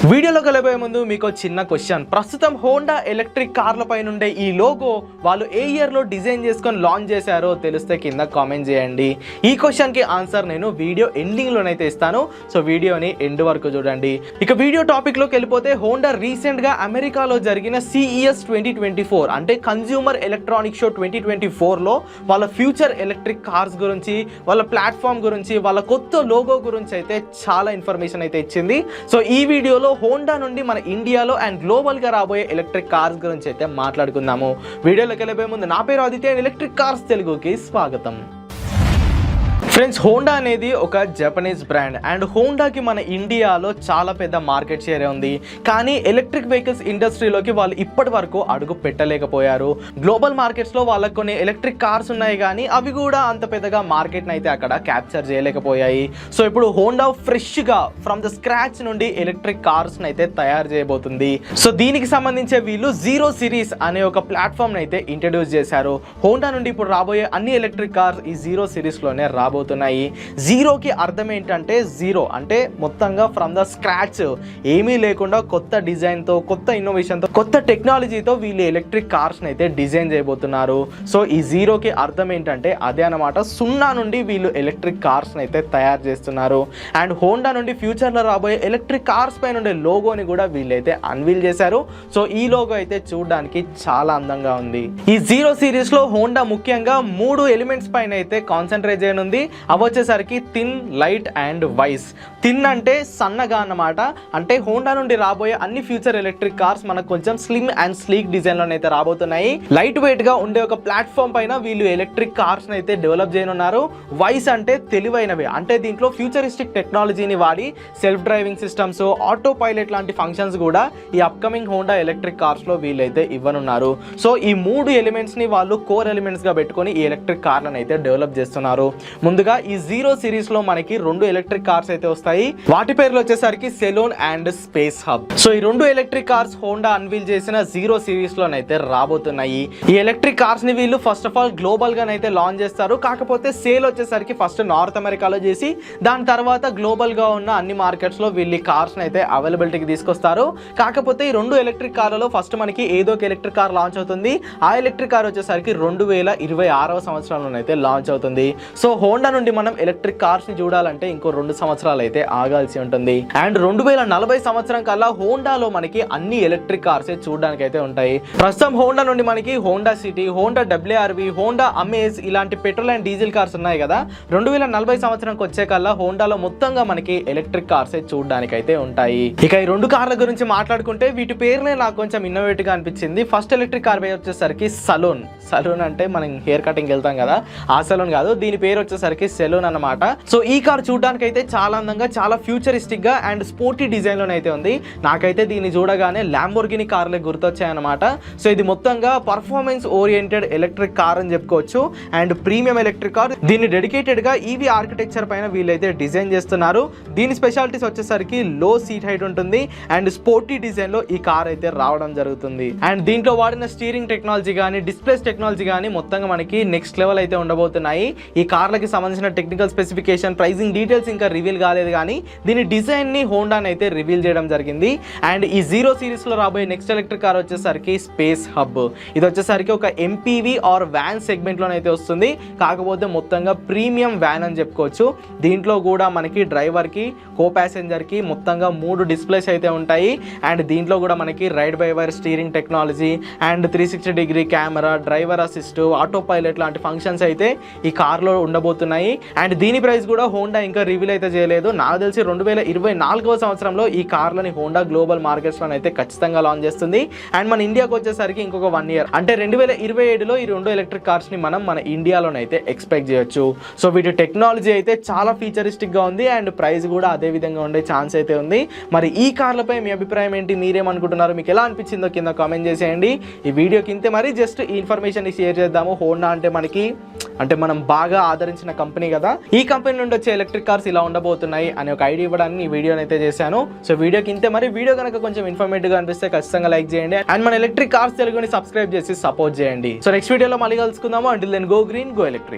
వీడియోలోకి వెళ్ళబోయే ముందు మీకు చిన్న క్వశ్చన్. ప్రస్తుతం హోండా ఎలక్ట్రిక్ కార్ల పైన ఉండే ఈ లోగో వాళ్ళు ఏ ఇయర్లో డిజైన్ చేసుకొని లాంచ్ చేశారో తెలిస్తే కింద కామెంట్ చేయండి. ఈ క్వశ్చన్కి ఆన్సర్ నేను వీడియో ఎండింగ్లోనైతే ఇస్తాను. సో వీడియోని ఎండ్ వరకు చూడండి. ఇక వీడియో టాపిక్లోకి వెళ్ళిపోతే, హోండా రీసెంట్గా అమెరికాలో జరిగిన CES 2024 అంటే కన్జ్యూమర్ ఎలక్ట్రానిక్ షో 2024లో వాళ్ళ ఫ్యూచర్ ఎలక్ట్రిక్ కార్స్ గురించి, వాళ్ళ ప్లాట్ఫామ్ గురించి, వాళ్ళ కొత్త లోగో గురించి అయితే చాలా ఇన్ఫర్మేషన్ అయితే ఇచ్చింది. సో ఈ వీడియోలో హోండా నుండి మన ఇండియాలో అండ్ గ్లోబల్ గా రాబోయే ఎలక్ట్రిక్ కార్స్ గురించి అయితే మాట్లాడుకుందాము. వీడియోలోకి వెళ్ళబోయే ముందు నా పేరు ఆదిత్య, ఎలక్ట్రిక్ కార్స్ తెలుగుకి స్వాగతం. ఫ్రెండ్స్, హోండా అనేది ఒక జపనీస్ బ్రాండ్ అండ్ హోండాకి మన ఇండియాలో చాలా పెద్ద మార్కెట్ షేర్ ఉంది. కానీ ఎలక్ట్రిక్ వెహికల్స్ ఇండస్ట్రీలోకి వాళ్ళు ఇప్పటి వరకు అడుగు పెట్టలేకపోయారు. గ్లోబల్ మార్కెట్స్లో వాళ్ళకి కొన్ని ఎలక్ట్రిక్ కార్స్ ఉన్నాయి, కానీ అవి కూడా అంత పెద్దగా మార్కెట్ని అయితే అక్కడ క్యాప్చర్ చేయలేకపోయాయి. సో ఇప్పుడు హోండా ఫ్రెష్గా ఫ్రమ్ ద స్క్రాచ్ నుండి ఎలక్ట్రిక్ కార్స్ని అయితే తయారు చేయబోతుంది. సో దీనికి సంబంధించి వీళ్ళు జీరో సిరీస్ అనే ఒక ప్లాట్ఫామ్ని అయితే ఇంట్రడ్యూస్ చేశారు. హోండా నుండి ఇప్పుడు రాబోయే అన్ని ఎలక్ట్రిక్ కార్స్ ఈ జీరో సిరీస్లోనే రాబోతున్నాయి. జీరోకి అర్థం ఏంటంటే, జీరో అంటే మొత్తంగా ఫ్రమ్ ద స్క్రాచ్, ఏమీ లేకుండా కొత్త డిజైన్తో, కొత్త ఇన్నోవేషన్తో, కొత్త టెక్నాలజీతో వీళ్ళు ఎలక్ట్రిక్ కార్స్ని అయితే డిజైన్ చేయబోతున్నారు. సో ఈ జీరోకి అర్థం ఏంటంటే అదే అనమాట, సున్నా నుండి వీళ్ళు ఎలక్ట్రిక్ కార్స్ని అయితే తయారు చేస్తున్నారు. అండ్ హోండా నుండి ఫ్యూచర్లో రాబోయే ఎలక్ట్రిక్ కార్స్ పైన ఉండే లోగోని కూడా వీళ్ళైతే అన్వీల్ చేశారు. సో ఈ లోగో అయితే చూడడానికి చాలా అందంగా ఉంది. ఈ జీరో సిరీస్లో హోండా ముఖ్యంగా 3 ఎలిమెంట్స్ పైన అయితే కాన్సన్ట్రేట్ చేయనుంది. అవి వచ్చేసరికి thin, light and wise. Thin అంటే సన్నగా అన్నమాట. అంటే హోండా నుండి రాబోయే అన్ని ఫ్యూచర్ ఎలక్ట్రిక్ కార్స్ మనకు కొంచెం స్లిమ్ అండ్ స్లీక్ డిజైన్ లోనైతే రాబోతున్నాయి. లైట్ వెయిట్ గా ఉండే ఒక ప్లాట్ఫామ్ పైన వీళ్ళు ఎలక్ట్రిక్ కార్స్ అయితే డెవలప్ చేయనున్నారు. వైస్ అంటే తెలివైనవి, అంటే దీంట్లో ఫ్యూచరిస్టిక్ టెక్నాలజీని వాడి self driving systems, auto pilot లాంటి ఫంక్షన్స్ కూడా ఈ అప్కమింగ్ హోండా ఎలక్ట్రిక్ కార్స్ లో వీళ్ళైతే ఇవ్వనున్నారు. సో ఈ 3 ఎలిమెంట్స్ ని వాళ్ళు కోర్ ఎలిమెంట్స్ గా పెట్టుకొని ఈ ఎలక్ట్రిక్ కార్లను అయితే డెవలప్ చేస్తున్నారు. ముందుగా ఈ జీరో సిరీస్ లో మనకి 2 ఎలక్ట్రిక్ కార్స్ అయితే వస్తాయి. వాటి పేర్లు వచ్చేసరికి saloon and space hub. So ఈ 2 ఎలక్ట్రిక్ కార్స్ హోండా అన్వీల్ చేసిన జీరో సిరీస్ లోనైతే రాబోతున్నాయి. ఈ ఎలక్ట్రిక్ కార్స్ ని వీళ్ళు ఫస్ట్ ఆఫ్ ఆల్ గ్లోబల్ గానైతే లాంచ్ చేస్తారు. కాకపోతే సేల్ వచ్చేసరికి ఫస్ట్ నార్త్ అమెరికాలో చేసి దాని తర్వాత గ్లోబల్ గా ఉన్న అన్ని మార్కెట్స్ లో వీళ్ళు కార్స్ అయితే అవైలబిలిటీకి తీసుకొస్తారు. కాకపోతే ఈ 2 ఎలక్ట్రిక్ కార్లలో ఫస్ట్ మనకి ఏదో ఒక ఎలక్ట్రిక్ కార్ లాంచ్ అవుతుంది. ఆ ఎలక్ట్రిక్ కార్ వచ్చేసరికి 2026వ సంవత్సరంలోనైతే లాంచ్ అవుతుంది. సో హోండా నుండి మనం ఎలక్ట్రిక్ కార్స్ ని చూడాలంటే ఇంకో 2 సంవత్సరాలు అయితే ఆగాల్సి ఉంటుంది. అండ్ 2040 సంవత్సరం కల్లా హోండాలో మనకి అన్ని ఎలక్ట్రిక్ కార్స్ చూడడానికి అయితే ఉంటాయి. ప్రస్తుతం హోండా నుండి మనకి Honda city, Honda WRV, Honda amaze ఇలాంటి పెట్రోల్ అండ్ డీజిల్ కార్స్ ఉన్నాయి కదా. 2040 సంవత్సరంకి వచ్చే కల్లా హోండాలో మొత్తంగా మనకి ఎలక్ట్రిక్ కార్స్ చూడడానికి అయితే ఉంటాయి. ఇక ఈ 2 కార్ల గురించి మాట్లాడుకుంటే వీటి పేర్లే నాకు కొంచెం ఇన్నోవేటివ్ గా అనిపించింది. ఫస్ట్ ఎలక్ట్రిక్ కార్ పేరు వచ్చేసరికి సలూన్. సలూన్ అంటే మనం హెయిర్ కటింగ్ వెళ్తాం కదా, ఆ సలూన్ కాదు, దీని పేరు వచ్చేసరికి సెలూన్ అన్నమాట. సో ఈ కార్ చూడడానికి అయితే చాలా అందంగా, చాలా ఫ్యూచరిస్టిక్ గా అండ్ స్పోర్టీ డిజైన్ లోనైతే ఉంది. నాకైతే దీన్ని చూడగానే ల్యాంబోర్గిని కార్లే గుర్తొచ్చాయన్నమాట. సో ఇది మొత్తంగా పర్ఫార్మెన్స్ ఓరియంటెడ్ ఎలక్ట్రిక్ కార్ అని చెప్పుకోవచ్చు అండ్ ప్రీమియం ఎలక్ట్రిక్ కార్. దీన్ని డెడికేటెడ్ గా EV ఆర్కిటెక్చర్ పైన వీళ్ళైతే డిజైన్ చేస్తున్నారు. దీని స్పెషాలిటీస్ వచ్చేసరికి లో సీట్ హైట్ ఉంటుంది అండ్ స్పోర్టీ డిజైన్ లో ఈ కార్ అయితే రావడం జరుగుతుంది. అండ్ దీంట్లో వాడిన స్టీరింగ్ టెక్నాలజీ కానీ, డిస్ప్లేస్ టెక్నాలజీ కానీ మొత్తంగా మనకి నెక్స్ట్ లెవెల్ అయితే ఉండబోతున్నాయి. ఈ కార్లకి సంబంధించిన టెక్నికల్ స్పెసిఫికేషన్, ప్రైసింగ్ డీటెయిల్స్ ఇంకా రివీల్ కాలేదు, కానీ దీని డిజైన్ ని హోండాని అయితే రివీల్ చేయడం జరిగింది. అండ్ ఈ జీరో సిరీస్ లో రాబోయే నెక్స్ట్ ఎలక్ట్రిక్ కార్ వచ్చేసరికి స్పేస్ హబ్. ఇది వచ్చేసరికి ఒక MPV ఆర్ వ్యాన్ సెగ్మెంట్ లోనైతే వస్తుంది. కాకపోతే మొత్తంగా ప్రీమియం వ్యాన్ అని చెప్పుకోవచ్చు. దీంట్లో కూడా మనకి డ్రైవర్ కి, కో ప్యాసెంజర్ కి మొత్తంగా 3 డిస్ప్లేస్ అయితే ఉంటాయి. అండ్ దీంట్లో కూడా మనకి ride by wire steering technology and 360 degree camera, driver assist, auto pilot లాంటి ఫంక్షన్స్ అయితే ఈ కార్లో ఉండబోతున్నాయి. అండ్ దీని ప్రైస్ కూడా హోండా ఇంకా రివీల్ అయితే చేయలేదు. నాకు తెలిసి 2024వ సంవత్సరంలో ఈ కార్లని హోండా గ్లోబల్ మార్కెట్స్ లో అయితే ఖచ్చితంగా లాంచ్ చేస్తుంది. అండ్ మన ఇండియాకి వచ్చేసరికి ఇంకొక 1 ఇయర్ అంటే 2027లో ఈ 2 ఎలక్ట్రిక్ కార్స్ ని మనం మన ఇండియాలోనైతే ఎక్స్పెక్ట్ చేయొచ్చు. సో వీటి టెక్నాలజీ అయితే చాలా ఫ్యూచరిస్టిక్ గా ఉంది అండ్ ప్రైస్ కూడా అదే విధంగా ఉండే ఛాన్స్ అయితే ఉంది. మరి ఈ కార్లపై మీ అభిప్రాయం ఏంటి? మీరేమనుకుంటున్నారు? మీకు ఎలా అనిపించిందో కింద కామెంట్ చేసేయండి. ఈ వీడియో కింద మరి జస్ట్ ఈ ఇన్ఫర్మేషన్ షేర్ చేద్దాము. హోండా అంటే మనం బాగా ఆదరించిన కంపెనీ కదా. ఈ కంపెనీ నుండి వచ్చే ఎలక్ట్రిక్ కార్స్ ఇలా ఉండబోతున్నాయి అనే ఒక ఐడియా ఇవ్వడానికి ఈ వీడియోని అయితే చేశాను. సో వీడియో కింద మరి వీడియో కనుక కొంచెం ఇన్ఫర్మేటివ్ గా అనిపిస్తే ఖచ్చితంగా లైక్ చేయండి అండ్ మన ఎలక్ట్రిక్ కార్స్ తెలుగుని సబ్స్క్రైబ్ చేసి సపోర్ట్ చేయండి. సో నెక్స్ట్ వీడియోలో మళ్ళీ కలుసుకుందాము. Until then go green, go electric.